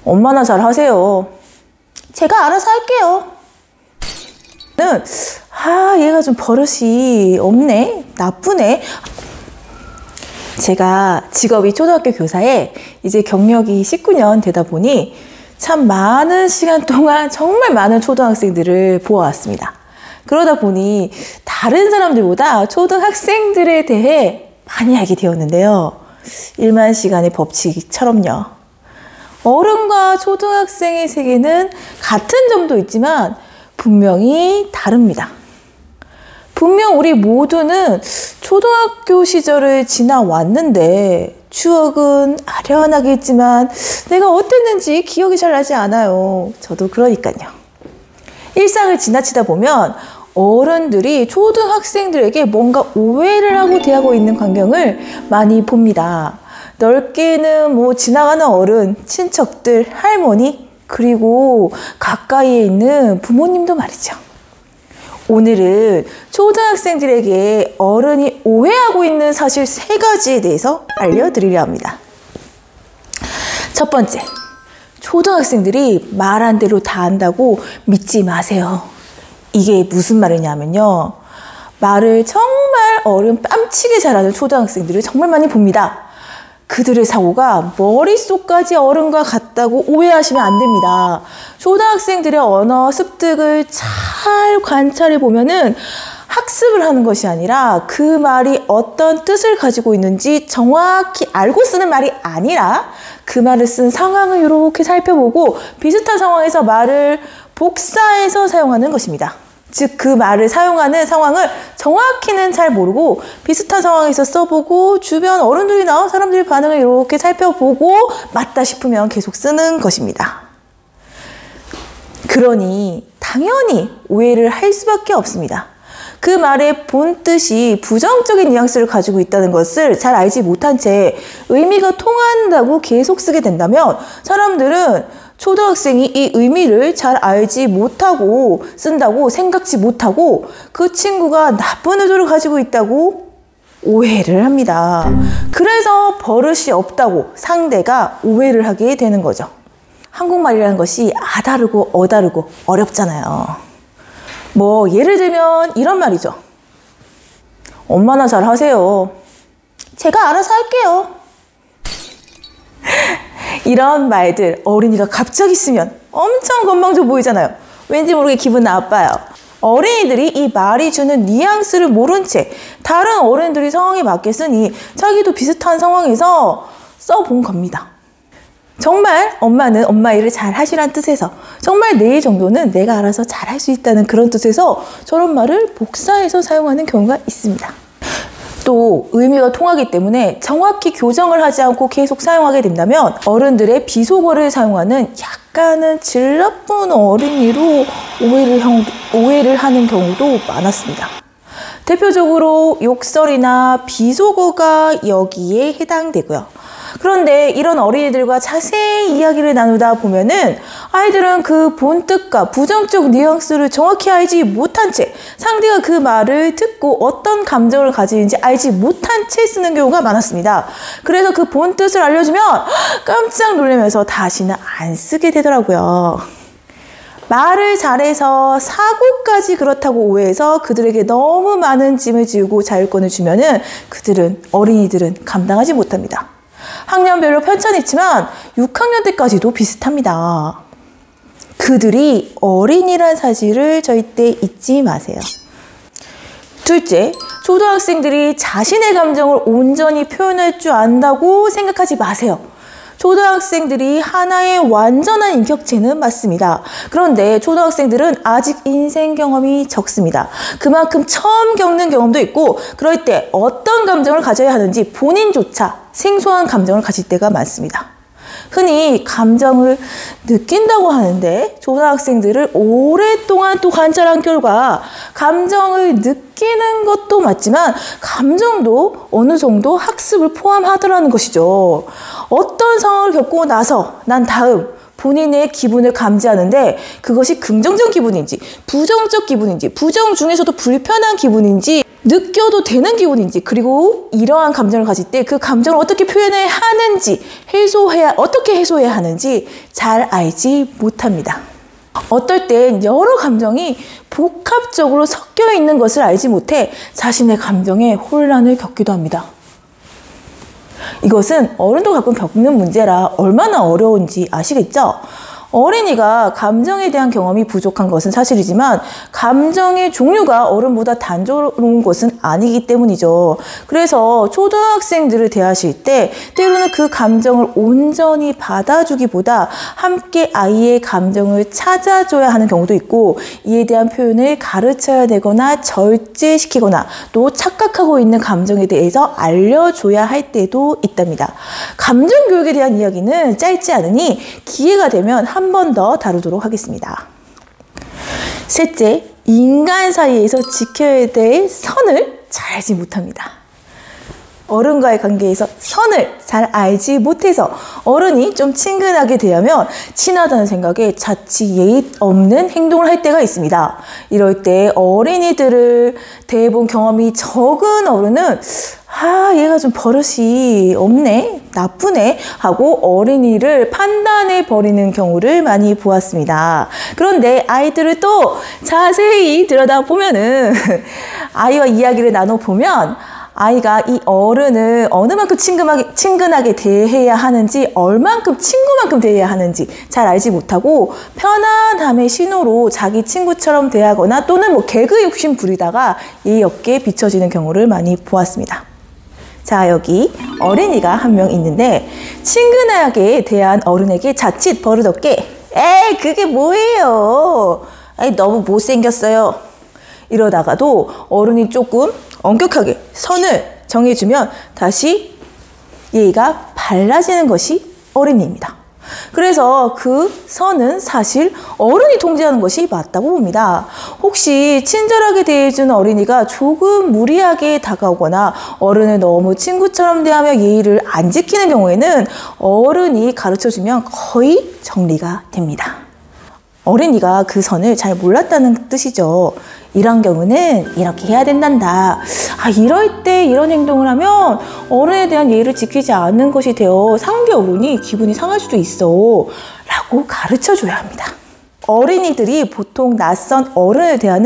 엄마나 잘 하세요. 제가 알아서 할게요. 얘가 좀 버릇이 없네. 나쁘네. 제가 직업이 초등학교 교사에 이제 경력이 19년 되다 보니 참 많은 시간 동안 정말 많은 초등학생들을 보아왔습니다. 그러다 보니 다른 사람들보다 초등학생들에 대해 많이 알게 되었는데요. 1만 시간의 법칙처럼요. 어른과 초등학생의 세계는 같은 점도 있지만 분명히 다릅니다. 분명 우리 모두는 초등학교 시절을 지나왔는데 추억은 아련하겠지만 내가 어땠는지 기억이 잘 나지 않아요. 저도 그러니까요. 일상을 지나치다 보면 어른들이 초등학생들에게 뭔가 오해를 하고 대하고 있는 광경을 많이 봅니다. 넓게는 지나가는 어른, 친척들, 할머니, 그리고 가까이에 있는 부모님도 말이죠. 오늘은 초등학생들에게 어른이 오해하고 있는 사실 3가지에 대해서 알려드리려 합니다. 첫 번째, 초등학생들이 말한 대로 다 안다고 믿지 마세요. 이게 무슨 말이냐면요. 말을 정말 어른 뺨치게 잘하는 초등학생들을 정말 많이 봅니다. 그들의 사고가 머릿속까지 어른과 같다고 오해하시면 안 됩니다. 초등학생들의 언어 습득을 잘 관찰해 보면은 학습을 하는 것이 아니라 그 말이 어떤 뜻을 가지고 있는지 정확히 알고 쓰는 말이 아니라 그 말을 쓴 상황을 이렇게 살펴보고 비슷한 상황에서 말을 복사해서 사용하는 것입니다. 즉, 그 말을 사용하는 상황을 정확히는 잘 모르고 비슷한 상황에서 써보고 주변 어른들이나 사람들의 반응을 이렇게 살펴보고 맞다 싶으면 계속 쓰는 것입니다. 그러니 당연히 오해를 할 수밖에 없습니다. 그 말의 본 뜻이 부정적인 뉘앙스를 가지고 있다는 것을 잘 알지 못한 채 의미가 통한다고 계속 쓰게 된다면 사람들은 초등학생이 이 의미를 잘 알지 못하고 쓴다고 생각지 못하고 그 친구가 나쁜 의도를 가지고 있다고 오해를 합니다. 그래서 버릇이 없다고 상대가 오해를 하게 되는 거죠. 한국말이라는 것이 아다르고 어다르고 어렵잖아요. 예를 들면 이런 말이죠. 엄마나 잘 하세요. 제가 알아서 할게요. 이런 말들 어린이가 갑자기 쓰면 엄청 건방져 보이잖아요. 왠지 모르게 기분 나빠요. 어린이들이 이 말이 주는 뉘앙스를 모른 채 다른 어른들이 상황에 맞게 쓰니 자기도 비슷한 상황에서 써본 겁니다. 정말 엄마는 엄마 일을 잘 하시란 뜻에서 정말 내일 정도는 내가 알아서 잘 할 수 있다는 그런 뜻에서 저런 말을 복사해서 사용하는 경우가 있습니다. 또 의미가 통하기 때문에 정확히 교정을 하지 않고 계속 사용하게 된다면 어른들의 비속어를 사용하는 약간은 질 나쁜 어린이로 오해를 하는 경우도 많았습니다. 대표적으로 욕설이나 비속어가 여기에 해당되고요. 그런데 이런 어린이들과 자세히 이야기를 나누다 보면은 아이들은 그 본뜻과 부정적 뉘앙스를 정확히 알지 못한 채 상대가 그 말을 듣고 어떤 감정을 가지는지 알지 못한 채 쓰는 경우가 많았습니다. 그래서 그 본뜻을 알려주면 깜짝 놀라면서 다시는 안 쓰게 되더라고요. 말을 잘해서 사고까지 그렇다고 오해해서 그들에게 너무 많은 짐을 지우고 자율권을 주면은 어린이들은 감당하지 못합니다. 학년별로 편차는 있지만 6학년 때까지도 비슷합니다. 그들이 어린이란 사실을 절대 잊지 마세요. 둘째, 초등학생들이 자신의 감정을 온전히 표현할 줄 안다고 생각하지 마세요. 초등학생들이 하나의 완전한 인격체는 맞습니다. 그런데 초등학생들은 아직 인생 경험이 적습니다. 그만큼 처음 겪는 경험도 있고 그럴 때 어떤 감정을 가져야 하는지 본인조차 생소한 감정을 가질 때가 많습니다. 흔히 감정을 느낀다고 하는데 초등학생들을 오랫동안 또 관찰한 결과 감정을 느끼는 것도 맞지만 감정도 어느 정도 학습을 포함하더라는 것이죠. 어떤 상황을 겪고 나서 난 다음 본인의 기분을 감지하는데 그것이 긍정적 기분인지 부정적 기분인지 부정 중에서도 불편한 기분인지 느껴도 되는 기분인지, 그리고 이러한 감정을 가질 때 그 감정을 어떻게 표현해야 하는지, 어떻게 해소해야 하는지 잘 알지 못합니다. 어떨 땐 여러 감정이 복합적으로 섞여 있는 것을 알지 못해 자신의 감정에 혼란을 겪기도 합니다. 이것은 어른도 가끔 겪는 문제라 얼마나 어려운지 아시겠죠? 어린이가 감정에 대한 경험이 부족한 것은 사실이지만 감정의 종류가 어른보다 단조로운 것은 아니기 때문이죠. 그래서 초등학생들을 대하실 때 때로는 그 감정을 온전히 받아주기보다 함께 아이의 감정을 찾아줘야 하는 경우도 있고, 이에 대한 표현을 가르쳐야 되거나 절제시키거나 또 착각하고 있는 감정에 대해서 알려줘야 할 때도 있답니다. 감정교육에 대한 이야기는 짧지 않으니 기회가 되면 한 번 더 다루도록 하겠습니다. 셋째, 인간 사이에서 지켜야 될 선을 잘 알지 못합니다. 어른과의 관계에서 선을 잘 알지 못해서 어른이 좀 친근하게 대하면 친하다는 생각에 자칫 예의 없는 행동을 할 때가 있습니다. 이럴 때 어린이들을 대해본 경험이 적은 어른은 얘가 좀 버릇이 없네, 나쁘네 하고 어린이를 판단해 버리는 경우를 많이 보았습니다. 그런데 아이들을 또 자세히 들여다보면은 아이와 이야기를 나눠보면 아이가 이 어른을 어느 만큼 친근하게 대해야 하는지, 얼만큼 친구만큼 대해야 하는지 잘 알지 못하고 편안함의 신호로 자기 친구처럼 대하거나 또는 개그 욕심 부리다가 예의 없게 비춰지는 경우를 많이 보았습니다. 자, 여기 어린이가 한 명 있는데 친근하게 대한 어른에게 자칫 버릇없게 에이 그게 뭐예요, 너무 못생겼어요 이러다가도 어른이 조금 엄격하게 선을 정해주면 다시 예의가 발라지는 것이 어린이입니다. 그래서 그 선은 사실 어른이 통제하는 것이 맞다고 봅니다. 혹시 친절하게 대해주는 어린이가 조금 무리하게 다가오거나 어른을 너무 친구처럼 대하며 예의를 안 지키는 경우에는 어른이 가르쳐주면 거의 정리가 됩니다. 어린이가 그 선을 잘 몰랐다는 뜻이죠. 이런 경우는 이렇게 해야 된단다. 이럴 때 이런 행동을 하면 어른에 대한 예의를 지키지 않는 것이 되어 상대 어른이 기분이 상할 수도 있어 라고 가르쳐줘야 합니다. 어린이들이 보통 낯선 어른에 대한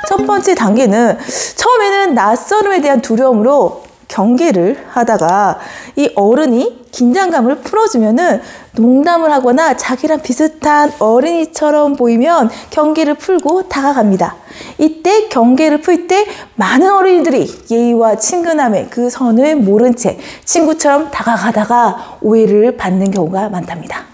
첫 번째 단계는 처음에는 낯선음에 대한 두려움으로 경계를 하다가 이 어른이 긴장감을 풀어주면은 농담을 하거나 자기랑 비슷한 어린이처럼 보이면 경계를 풀고 다가갑니다. 이때 경계를 풀 때 많은 어린이들이 예의와 친근함의 그 선을 모른 채 친구처럼 다가가다가 오해를 받는 경우가 많답니다.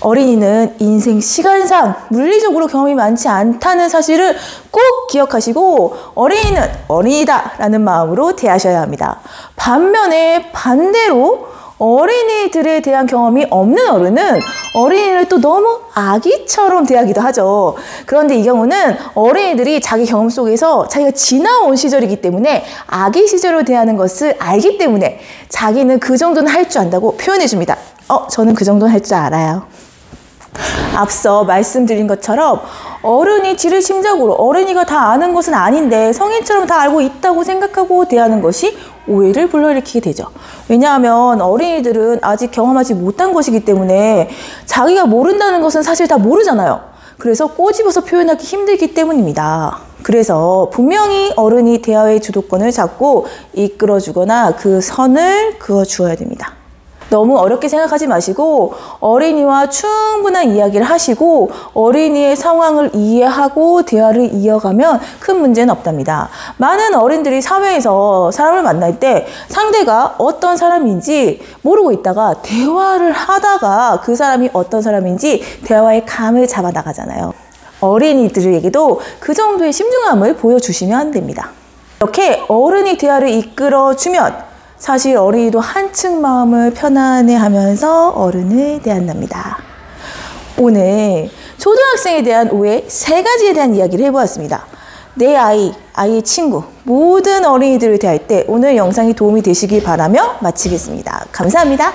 어린이는 인생 시간상 물리적으로 경험이 많지 않다는 사실을 꼭 기억하시고 어린이는 어린이다 라는 마음으로 대하셔야 합니다. 반면에 반대로 어린이들에 대한 경험이 없는 어른은 어린이를 또 너무 아기처럼 대하기도 하죠. 그런데 이 경우는 어린이들이 자기 경험 속에서 자기가 지나온 시절이기 때문에 아기 시절로 대하는 것을 알기 때문에 자기는 그 정도는 할 줄 안다고 표현해 줍니다. 저는 그 정도는 할 줄 알아요. 앞서 말씀드린 것처럼 어른이 지레심작으로 어린이가 다 아는 것은 아닌데 성인처럼 다 알고 있다고 생각하고 대하는 것이 오해를 불러일으키게 되죠. 왜냐하면 어린이들은 아직 경험하지 못한 것이기 때문에 자기가 모른다는 것은 사실 다 모르잖아요. 그래서 꼬집어서 표현하기 힘들기 때문입니다. 그래서 분명히 어른이 대화의 주도권을 잡고 이끌어주거나 그 선을 그어주어야 됩니다. 너무 어렵게 생각하지 마시고 어린이와 충분한 이야기를 하시고 어린이의 상황을 이해하고 대화를 이어가면 큰 문제는 없답니다. 많은 어른들이 사회에서 사람을 만날 때 상대가 어떤 사람인지 모르고 있다가 대화를 하다가 그 사람이 어떤 사람인지 대화의 감을 잡아 나가잖아요. 어린이들에게도 그 정도의 신중함을 보여주시면 됩니다. 이렇게 어른이 대화를 이끌어주면 사실 어린이도 한층 마음을 편안해하면서 어른을 대한답니다. 오늘 초등학생에 대한 오해 3가지에 대한 이야기를 해보았습니다. 내 아이, 아이의 친구, 모든 어린이들을 대할 때 오늘 영상이 도움이 되시길 바라며 마치겠습니다. 감사합니다.